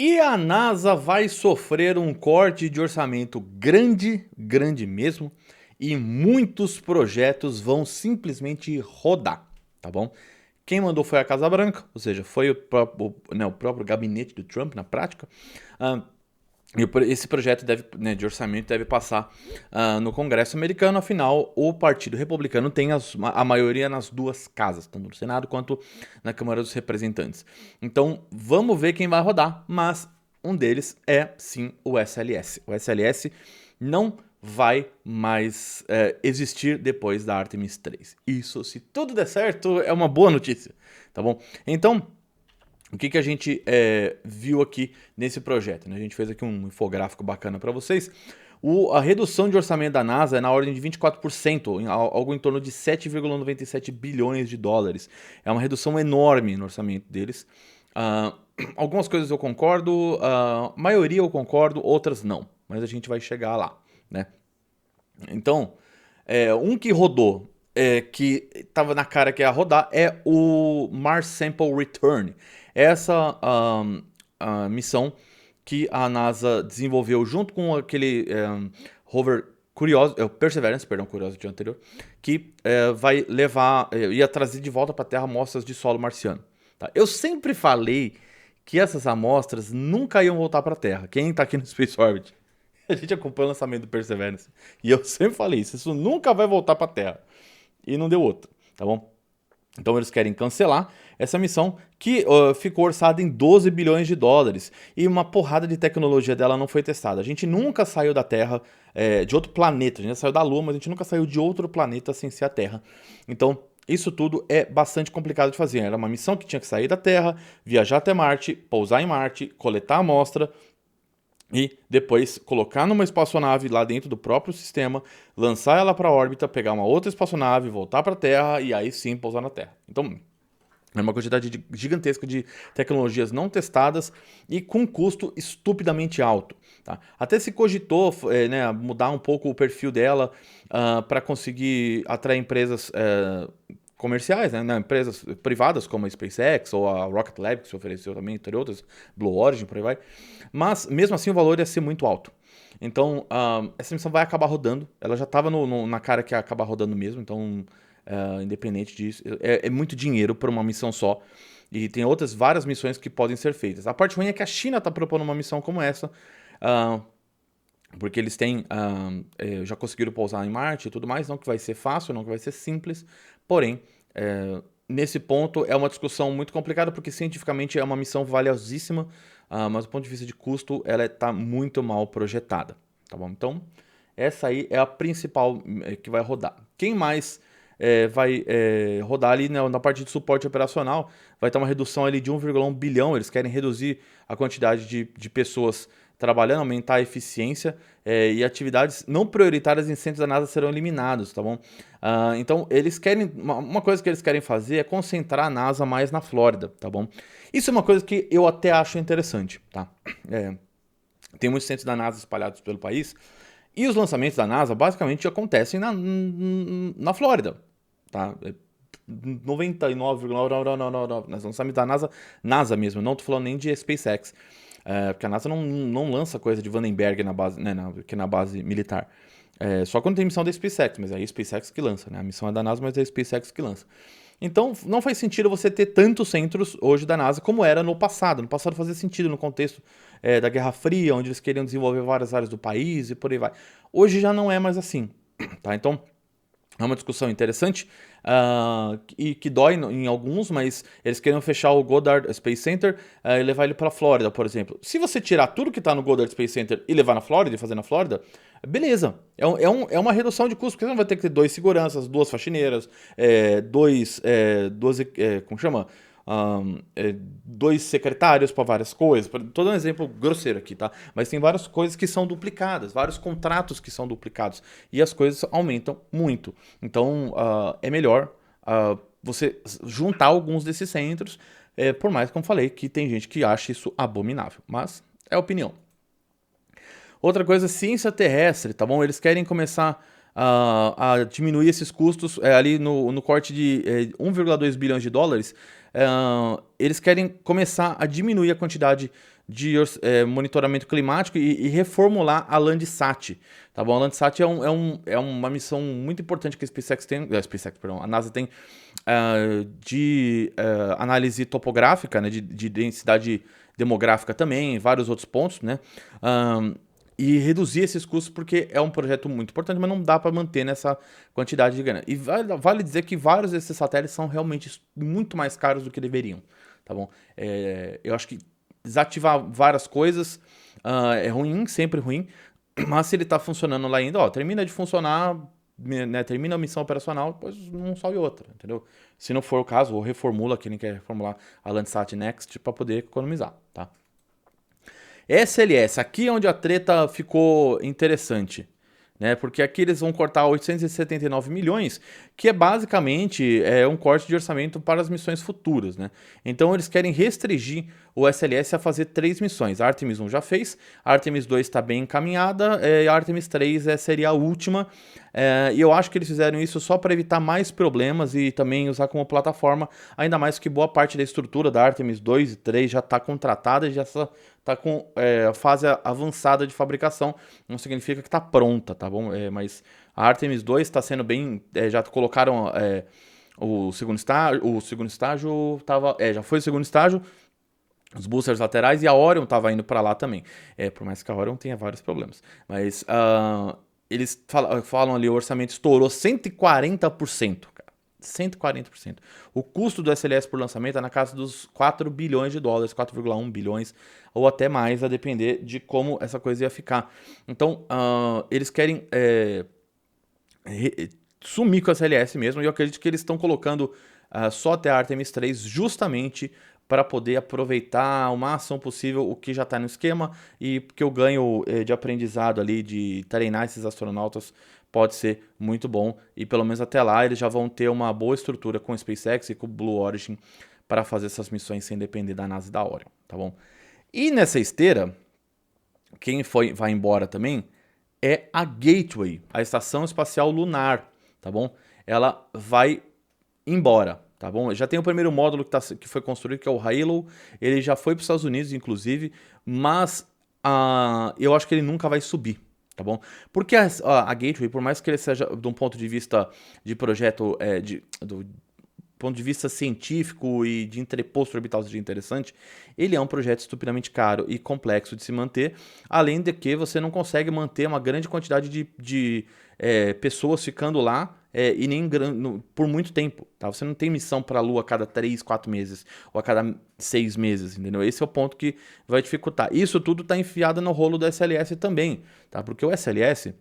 E a NASA vai sofrer um corte de orçamento grande, grande mesmo, e muitos projetos vão simplesmente rodar, tá bom? Quem mandou foi a Casa Branca, ou seja, foi o próprio gabinete do Trump na prática. Ah, esse projeto de orçamento deve passar no Congresso americano, afinal, o Partido Republicano tem a maioria nas duas casas, tanto no Senado quanto na Câmara dos Representantes. Então, vamos ver quem vai rodar, mas um deles é sim o SLS. O SLS não vai mais existir depois da Artemis 3. Isso, se tudo der certo, é uma boa notícia, tá bom? Então, o que a gente viu aqui nesse projeto, né? A gente fez aqui um infográfico bacana para vocês. A redução de orçamento da NASA é na ordem de 24%, algo em torno de 7,97 bilhões de dólares. É uma redução enorme no orçamento deles. Algumas coisas eu concordo, a maioria eu concordo, outras não. Mas a gente vai chegar lá, né? Então, um que rodou, que estava na cara que ia rodar, é o Mars Sample Return. Essa a missão que a NASA desenvolveu junto com aquele rover Perseverance, perdão, Curiosity anterior, que vai levar, ia trazer de volta para a Terra amostras de solo marciano. Tá? Eu sempre falei que essas amostras nunca iam voltar para a Terra. Quem está aqui no Space Orbit, a gente acompanha o lançamento do Perseverance. E eu sempre falei isso nunca vai voltar para a Terra. E não deu outro, tá bom? Então eles querem cancelar essa missão que ficou orçada em 12 bilhões de dólares e uma porrada de tecnologia dela não foi testada. A gente nunca saiu da Terra, de outro planeta, a gente já saiu da Lua, mas a gente nunca saiu de outro planeta sem ser a Terra. Então isso tudo é bastante complicado de fazer. Era uma missão que tinha que sair da Terra, viajar até Marte, pousar em Marte, coletar a amostra e depois colocar numa espaçonave lá dentro do próprio sistema, lançar ela para a órbita, pegar uma outra espaçonave, voltar para a Terra e aí sim pousar na Terra. Então, é uma quantidade gigantesca de tecnologias não testadas e com custo estupidamente alto. Tá? Até se cogitou né, mudar um pouco o perfil dela para conseguir atrair empresas comerciais, né, empresas privadas como a SpaceX ou a Rocket Lab, que se ofereceu também, entre outras, Blue Origin, por aí vai. Mas, mesmo assim, o valor ia ser muito alto. Então, essa missão vai acabar rodando. Ela já estava na cara que ia acabar rodando mesmo, então, independente disso, é muito dinheiro por uma missão só. E tem outras várias missões que podem ser feitas. A parte ruim é que a China está propondo uma missão como essa, porque eles têm já conseguiram pousar em Marte e tudo mais, não que vai ser fácil, não que vai ser simples, porém, nesse ponto é uma discussão muito complicada, porque cientificamente é uma missão valiosíssima, mas do ponto de vista de custo, ela está muito mal projetada, tá bom? Então, essa aí é a principal que vai rodar. Quem mais vai rodar ali, né, na parte de suporte operacional, vai ter uma redução ali de 1,1 bilhão, eles querem reduzir a quantidade de pessoas trabalhando, aumentar a eficiência e atividades não prioritárias em centros da NASA serão eliminados, tá bom? Então, eles querem, uma coisa que eles querem fazer é concentrar a NASA mais na Flórida, tá bom? Isso é uma coisa que eu até acho interessante, tá? Tem muitos centros da NASA espalhados pelo país e os lançamentos da NASA basicamente acontecem na Flórida, tá? 99,999 nos lançamentos da NASA mesmo, não tô falando nem de SpaceX. Porque a NASA não lança coisa de Vandenberg na base, né, aqui na base militar. Só quando tem missão da SpaceX, mas aí é a SpaceX que lança, né? A missão é da NASA, mas é a SpaceX que lança. Então, não faz sentido você ter tantos centros hoje da NASA como era no passado. No passado fazia sentido no contexto da Guerra Fria, onde eles queriam desenvolver várias áreas do país e por aí vai. Hoje já não é mais assim, tá? Então, é uma discussão interessante e que dói em alguns, mas eles queriam fechar o Goddard Space Center e levar ele para a Flórida, por exemplo. Se você tirar tudo que está no Goddard Space Center e levar na Flórida e fazer na Flórida, beleza. É uma redução de custo, porque você não vai ter que ter 2 seguranças, 2 faxineiras, como chama? 2 secretários para várias coisas. Tô dando um exemplo grosseiro aqui, tá? Mas tem várias coisas que são duplicadas, vários contratos que são duplicados e as coisas aumentam muito. Então é melhor você juntar alguns desses centros, por mais que eu falei que tem gente que acha isso abominável, mas é opinião. Outra coisa, ciência terrestre, tá bom? Eles querem começar a diminuir esses custos ali no corte de 1,2 bilhões de dólares. eles querem começar a diminuir a quantidade de monitoramento climático e reformular a Landsat, tá bom? A Landsat é uma missão muito importante que a SpaceX tem, a NASA tem, de análise topográfica, né, de densidade demográfica também, vários outros pontos, né? E reduzir esses custos porque é um projeto muito importante, mas não dá para manter nessa quantidade de grana. E vale dizer que vários desses satélites são realmente muito mais caros do que deveriam, tá bom? Eu acho que desativar várias coisas é ruim, sempre ruim, mas se ele está funcionando lá ainda, ó, termina de funcionar, né, termina a missão operacional, depois não sobe outra, entendeu? Se não for o caso, ou reformula, quem quer reformular a Landsat Next para poder economizar, tá? SLS, aqui é onde a treta ficou interessante, né? Porque aqui eles vão cortar 879 milhões, que é basicamente um corte de orçamento para as missões futuras, né? Então eles querem restringir o SLS a fazer 3 missões. A Artemis 1 já fez, a Artemis 2 está bem encaminhada, e a Artemis 3 seria a última. E eu acho que eles fizeram isso só para evitar mais problemas e também usar como plataforma, ainda mais que boa parte da estrutura da Artemis 2 e 3 já está contratada e já está com a fase avançada de fabricação. Não significa que está pronta, tá bom? Mas a Artemis 2 está sendo bem... já colocaram o segundo estágio tava, já foi o segundo estágio, os boosters laterais, e a Orion estava indo para lá também. Por mais que a Orion tenha vários problemas. Mas eles falam ali, o orçamento estourou 140%, cara. 140%. O custo do SLS por lançamento é na casa dos 4 bilhões de dólares, 4,1 bilhões, ou até mais, a depender de como essa coisa ia ficar. Então, eles querem sumir com a SLS mesmo, e eu acredito que eles estão colocando só até a Artemis 3 justamente para poder aproveitar ao máximo possível o que já está no esquema, e porque o ganho de aprendizado ali, de treinar esses astronautas, pode ser muito bom, e pelo menos até lá eles já vão ter uma boa estrutura com o SpaceX e com o Blue Origin para fazer essas missões sem depender da NASA e da Orion, tá bom? E nessa esteira, quem vai embora também é a Gateway, a Estação Espacial Lunar, tá bom? Ela vai embora, tá bom? Já tem o primeiro módulo que foi construído, que é o Halo. Ele já foi para os Estados Unidos, inclusive, mas eu acho que ele nunca vai subir, tá bom? Porque a Gateway, por mais que ele seja, de um ponto de vista de projeto, do ponto de vista científico e de entreposto orbital seja interessante, ele é um projeto estupidamente caro e complexo de se manter, além de que você não consegue manter uma grande quantidade de pessoas ficando lá e nem por muito tempo, tá? Você não tem missão para a Lua a cada 3, 4 meses ou a cada 6 meses, entendeu? Esse é o ponto que vai dificultar. Isso tudo está enfiado no rolo do SLS também, tá? Porque o SLS...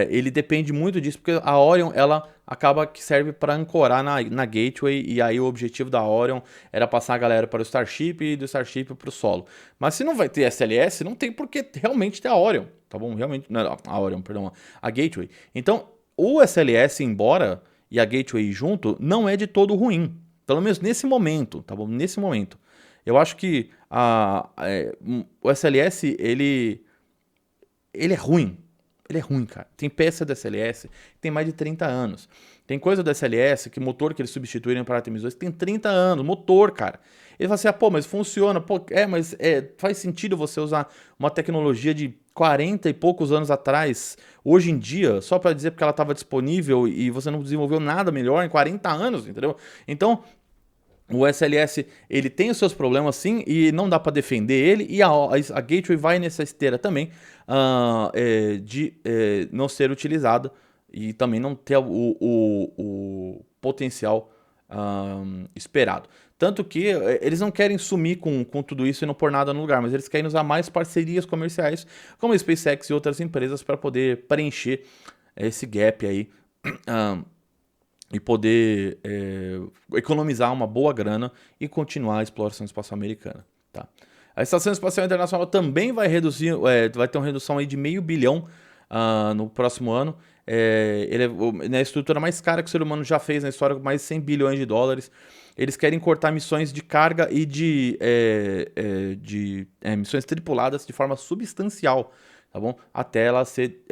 ele depende muito disso, porque a Orion, ela acaba que serve para ancorar na Gateway, e aí o objetivo da Orion era passar a galera para o Starship e do Starship para o solo. Mas se não vai ter SLS, não tem por que realmente ter a Orion, tá bom? Realmente, não, a Orion, perdão, a Gateway. Então, o SLS embora e a Gateway junto, não é de todo ruim, pelo menos nesse momento, tá bom? Nesse momento. Eu acho que o SLS, ele é ruim. Ele é ruim, cara. Tem peça da SLS que tem mais de 30 anos. Tem coisa da SLS, que motor que eles substituíram para a Artemis 2 tem 30 anos. Motor, cara. Ele fala assim, pô, mas funciona. Pô, mas faz sentido você usar uma tecnologia de 40 e poucos anos atrás, hoje em dia, só para dizer porque ela estava disponível e você não desenvolveu nada melhor em 40 anos, entendeu? Então, o SLS, ele tem os seus problemas sim, e não dá para defender ele, e a Gateway vai nessa esteira também, de não ser utilizada e também não ter o potencial esperado. Tanto que eles não querem sumir com tudo isso e não pôr nada no lugar, mas eles querem usar mais parcerias comerciais, como a SpaceX e outras empresas, para poder preencher esse gap aí. E poder economizar uma boa grana e continuar a exploração espacial americana. Tá? A Estação Espacial Internacional também vai reduzir, vai ter uma redução aí de $500 milhão no próximo ano. Ele é a estrutura mais cara que o ser humano já fez na história, com mais de $100 bilhões. Eles querem cortar missões de carga e de missões tripuladas de forma substancial, tá bom? Até ela ser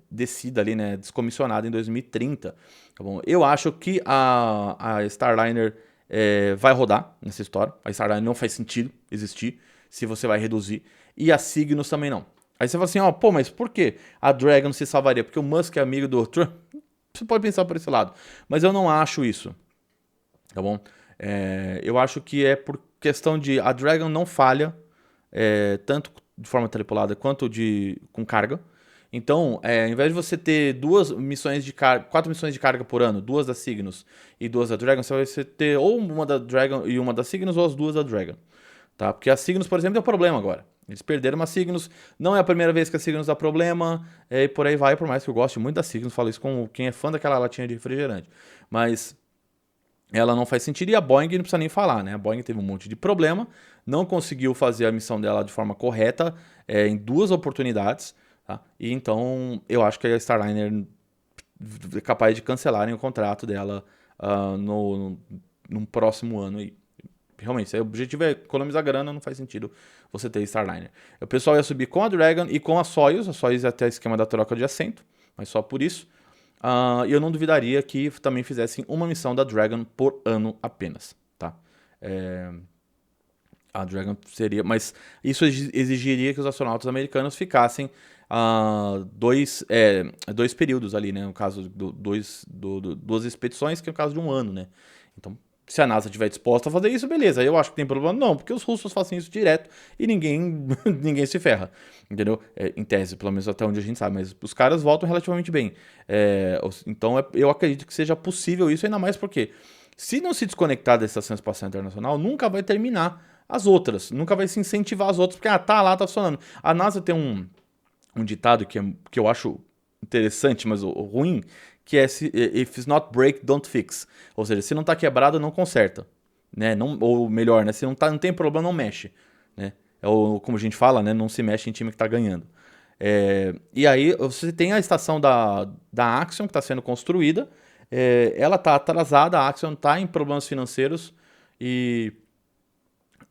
descida ali, né, descomissionada em 2030. Tá bom? Eu acho que a Starliner vai rodar nessa história. A Starliner não faz sentido existir se você vai reduzir. E a Cygnus também não. Aí você fala assim, pô, mas por que a Dragon se salvaria? Porque o Musk é amigo do Trump? Você pode pensar por esse lado. Mas eu não acho isso. Tá bom? Eu acho que é por questão de... A Dragon não falha, tanto de forma tripulada quanto com carga. Então, ao invés de você ter 4 missões de carga por ano, 2 da Cygnus e 2 da Dragon, você vai ter ou uma da Dragon e uma da Cygnus, ou as 2 da Dragon. Tá? Porque a Cygnus, por exemplo, tem um problema agora. Eles perderam uma Cygnus, não é a primeira vez que a Cygnus dá problema, e por aí vai, por mais que eu goste muito da Cygnus, falo isso com quem é fã daquela latinha de refrigerante. Mas ela não faz sentido e a Boeing não precisa nem falar, né? A Boeing teve um monte de problema, não conseguiu fazer a missão dela de forma correta em 2 oportunidades, tá? E então eu acho que a Starliner é capaz de cancelarem o contrato dela no próximo ano aí. Realmente, se o objetivo é economizar grana, não faz sentido você ter Starliner. O pessoal ia subir com a Dragon e com a Soyuz ia até o esquema da troca de assento, mas só por isso. E eu não duvidaria que também fizessem uma missão da Dragon por ano apenas, tá? A Dragon seria... Mas isso exigiria que os astronautas americanos ficassem 2 períodos ali, né? No caso, 2 expedições, que é o caso de um ano, né? Então, se a NASA estiver disposta a fazer isso, beleza. Eu acho que tem problema. Não, porque os russos fazem isso direto e ninguém se ferra. Entendeu? Em tese, pelo menos até onde a gente sabe. Mas os caras voltam relativamente bem. Então, eu acredito que seja possível isso, ainda mais porque se não se desconectar da Estação Espacial Internacional, nunca vai terminar as outras. Nunca vai se incentivar as outras, porque tá lá, tá funcionando. A NASA tem um ditado que eu acho interessante, mas ruim, que é if it's not break, don't fix. Ou seja, se não tá quebrado, não conserta. Né? Ou melhor, né? Se não tem problema, não mexe. Né? Como a gente fala, né? Não se mexe em time que tá ganhando. E aí você tem a estação da Axion que está sendo construída. Ela tá atrasada, a Axion tá em problemas financeiros e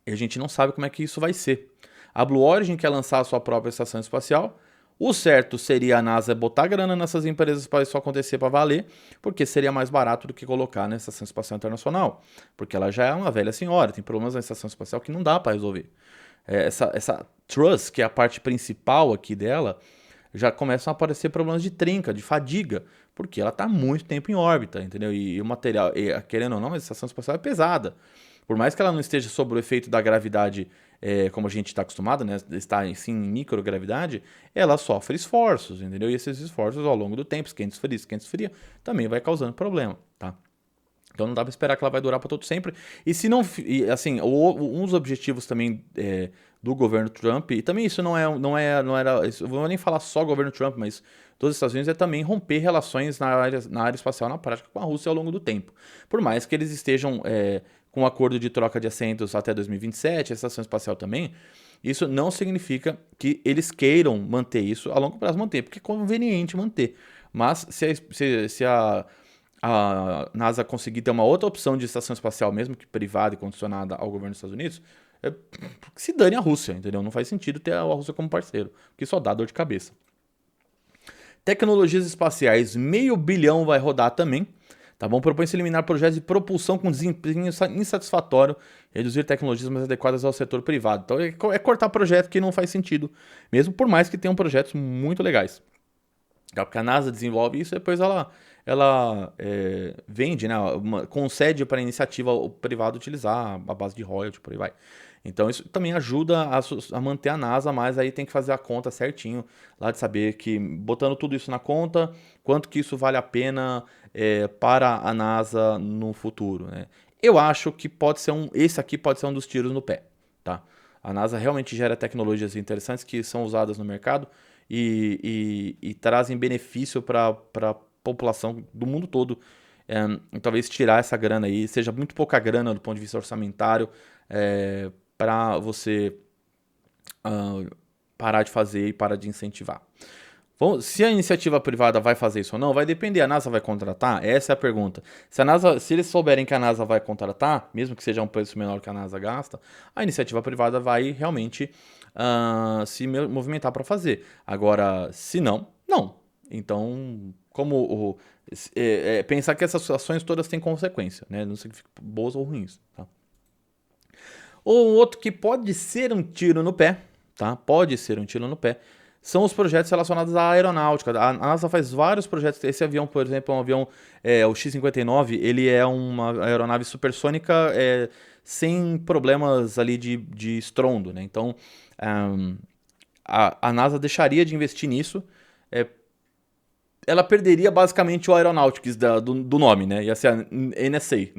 a gente não sabe como é que isso vai ser. A Blue Origin quer lançar a sua própria estação espacial. O certo seria a NASA botar grana nessas empresas para isso acontecer para valer, porque seria mais barato do que colocar na Estação Espacial Internacional, porque ela já é uma velha senhora, tem problemas na Estação Espacial que não dá para resolver. Essa Truss, que é a parte principal aqui dela, já começam a aparecer problemas de trinca, de fadiga, porque ela está muito tempo em órbita, entendeu? E o material, querendo ou não, a Estação Espacial é pesada. Por mais que ela não esteja sob o efeito da gravidade como a gente está acostumado, né? Está sim em microgravidade, ela sofre esforços, entendeu? E esses esforços ao longo do tempo, esquenta, esfria, também vai causando problema, tá? Então não dá para esperar que ela vai durar para todo sempre. E se não, assim, um dos objetivos também do governo Trump, e também isso não era, eu vou nem falar só governo Trump, mas dos Estados Unidos, é também romper relações na área espacial na prática com a Rússia ao longo do tempo. Por mais que eles estejam com um acordo de troca de assentos até 2027, a estação espacial também, isso não significa que eles queiram manter isso a longo prazo, porque é conveniente manter. Mas se a NASA conseguir ter uma outra opção de estação espacial, mesmo que privada e condicionada ao governo dos Estados Unidos, se dane a Rússia, entendeu? Não faz sentido ter a Rússia como parceiro, porque só dá dor de cabeça. Tecnologias espaciais, $500 milhão vai rodar também. Tá bom? Propõe-se eliminar projetos de propulsão com desempenho insatisfatório, reduzir tecnologias mais adequadas ao setor privado. Então é cortar projeto que não faz sentido, mesmo por mais que tenham projetos muito legais. Porque a NASA desenvolve isso e depois ela vende, né, concede para a iniciativa privada utilizar a base de royalty, por aí vai. Então isso também ajuda a manter a NASA, mas aí tem que fazer a conta certinho, lá de saber que, botando tudo isso na conta, quanto que isso vale a pena para a NASA no futuro, né? Eu acho que esse aqui pode ser um dos tiros no pé, tá? A NASA realmente gera tecnologias interessantes que são usadas no mercado e trazem benefício para a população do mundo todo. Talvez tirar essa grana aí, seja muito pouca grana do ponto de vista orçamentário, para você parar de fazer e parar de incentivar. Bom, se a iniciativa privada vai fazer isso ou não, vai depender. A NASA vai contratar? Essa é a pergunta. Se eles souberem que a NASA vai contratar, mesmo que seja um preço menor que a NASA gasta, a iniciativa privada vai realmente se movimentar para fazer. Agora, se não, não. Então, pensar que essas ações todas têm consequência, né? Não significa boas ou ruins, tá? Ou outro que pode ser um tiro no pé, tá? Pode ser um tiro no pé, são os projetos relacionados à aeronáutica. A NASA faz vários projetos. Esse avião, por exemplo, é um avião, o X-59, ele é uma aeronave supersônica sem problemas ali de estrondo, né? Então, a NASA deixaria de investir nisso. Ela perderia basicamente o Aeronautics do nome, né? Ia ser a NSA.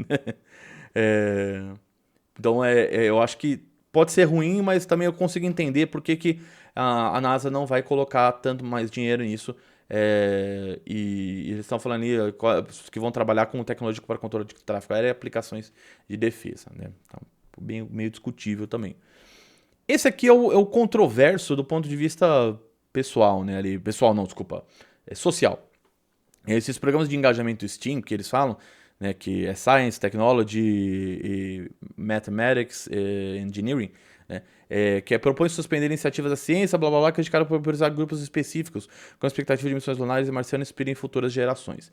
Então, eu acho que pode ser ruim, mas também eu consigo entender por que a NASA não vai colocar tanto mais dinheiro nisso. E eles estão falando ali que vão trabalhar com tecnologia para controle de tráfego aéreo e aplicações de defesa, né? Então, meio discutível também. Esse aqui é o controverso do ponto de vista pessoal, né? Pessoal não, desculpa. Social. Esses programas de engajamento STEAM que eles falam, né, que é Science, Technology, e Mathematics, e Engineering, né, que propõe suspender iniciativas da ciência, blá blá blá, criticaram por priorizar grupos específicos com a expectativa de missões lunares e marcianas inspirem futuras gerações.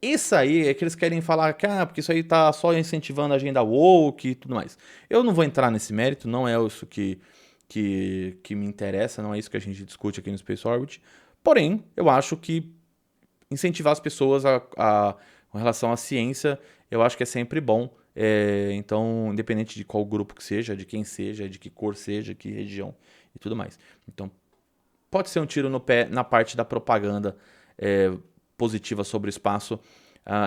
Isso aí é que eles querem falar que porque isso aí tá só incentivando a agenda woke e tudo mais. Eu não vou entrar nesse mérito, não é isso que me interessa, não é isso que a gente discute aqui no Space Orbit. Porém, eu acho que incentivar as pessoas com relação à ciência, eu acho que é sempre bom. Então, independente de qual grupo que seja, de quem seja, de que cor seja, que região e tudo mais. Então, pode ser um tiro no pé na parte da propaganda positiva sobre o espaço.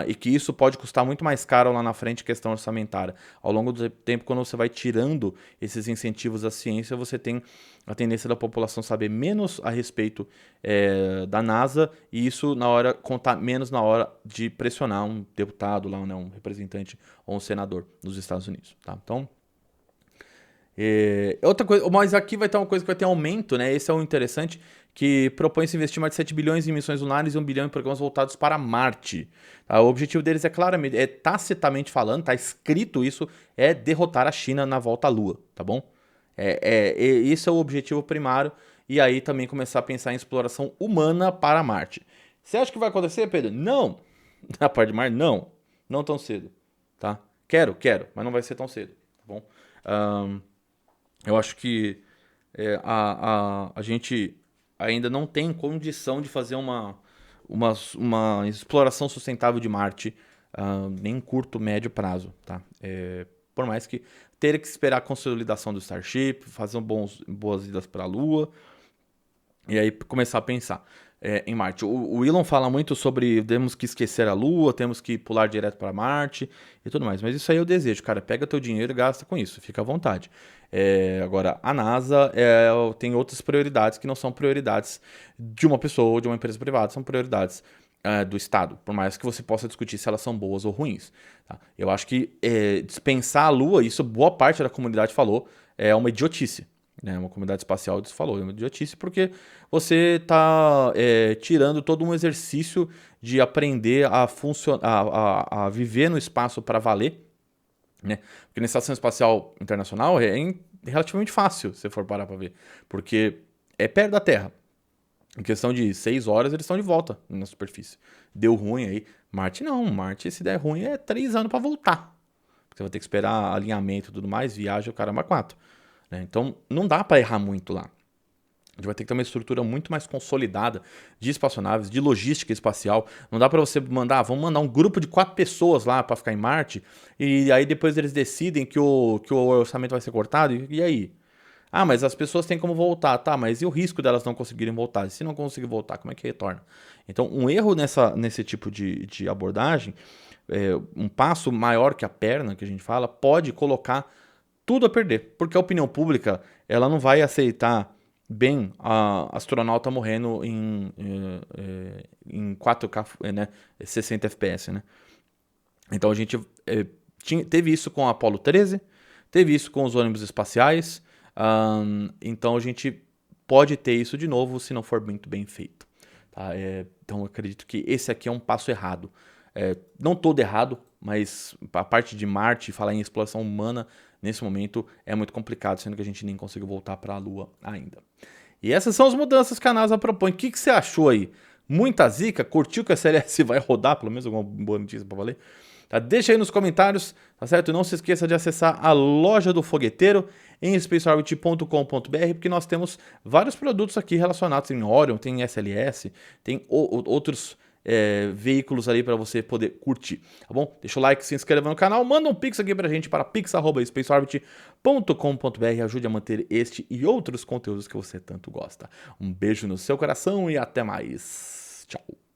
E que isso pode custar muito mais caro lá na frente, questão orçamentária. Ao longo do tempo, quando você vai tirando esses incentivos à ciência, você tem a tendência da população saber menos a respeito da NASA, e isso contar menos na hora de pressionar um deputado lá, né, um representante ou um senador nos Estados Unidos. Tá? Então, outra coisa, mas aqui vai ter uma coisa que vai ter aumento, né? Esse é o interessante, que propõe-se investir mais de 7 bilhões em missões lunares e 1 bilhão em programas voltados para Marte. Tá? O objetivo deles é claramente, tacitamente falando, tá escrito isso, é derrotar a China na volta à Lua, tá bom? Esse é o objetivo primário, e aí também começar a pensar em exploração humana para Marte. Você acha que vai acontecer, Pedro? Não! Na parte de Marte, não. Não tão cedo, tá? Quero, mas não vai ser tão cedo, tá bom? Eu acho que a gente ainda não tem condição de fazer uma exploração sustentável de Marte, nem em curto, médio prazo. Tá? Por mais que ter que esperar a consolidação do Starship, fazer boas idas para a Lua, e aí começar a pensar em Marte. O Elon fala muito sobre temos que esquecer a Lua, temos que pular direto para Marte e tudo mais. Mas isso aí é o desejo, cara. Pega teu dinheiro e gasta com isso, fica à vontade. Agora, a NASA tem outras prioridades que não são prioridades de uma pessoa ou de uma empresa privada, são prioridades do Estado, por mais que você possa discutir se elas são boas ou ruins. Tá? Eu acho que dispensar a Lua, isso boa parte da comunidade falou, é uma idiotice. Né, uma comunidade espacial falou, é uma idiotice porque você está tirando todo um exercício de aprender a viver no espaço para valer, né? Porque na Estação Espacial Internacional é relativamente fácil, se for parar para ver, porque é perto da Terra. Em questão de 6 horas eles estão de volta na superfície. Deu ruim aí. Marte não, Marte se der ruim é 3 anos para voltar. Você vai ter que esperar alinhamento e tudo mais, viagem o caramba 4. Então, não dá para errar muito lá. A gente vai ter que ter uma estrutura muito mais consolidada de espaçonaves, de logística espacial. Não dá para você vamos mandar um grupo de 4 pessoas lá para ficar em Marte, e aí depois eles decidem que o orçamento vai ser cortado, e aí? Mas as pessoas têm como voltar, tá, mas e o risco delas não conseguirem voltar? E se não conseguir voltar, como é que retorna? Então, um erro nesse tipo de abordagem, um passo maior que a perna, que a gente fala, pode colocar tudo a perder, porque a opinião pública ela não vai aceitar bem a astronauta morrendo em 4K, né, 60 FPS, né? Então a gente teve isso com a Apollo 13, teve isso com os ônibus espaciais, então a gente pode ter isso de novo se não for muito bem feito. Tá? Então eu acredito que esse aqui é um passo errado. Não todo errado, mas a parte de Marte, falar em exploração humana, nesse momento é muito complicado, sendo que a gente nem conseguiu voltar para a Lua ainda. E essas são as mudanças que a NASA propõe. O que você achou aí Muita zica? Curtiu que a SLS vai rodar? Pelo menos alguma boa notícia pra valer? Tá? Deixa aí nos comentários, tá certo? E não se esqueça de acessar a loja do fogueteiro em spaceorbit.com.br, porque nós temos vários produtos aqui relacionados. Tem Orion, tem SLS, tem outros veículos ali para você poder curtir, tá bom? Deixa o like, se inscreva no canal, manda um pix aqui pra gente para pix@spaceorbit.com.br, ajude a manter este e outros conteúdos que você tanto gosta. Um beijo no seu coração e até mais. Tchau.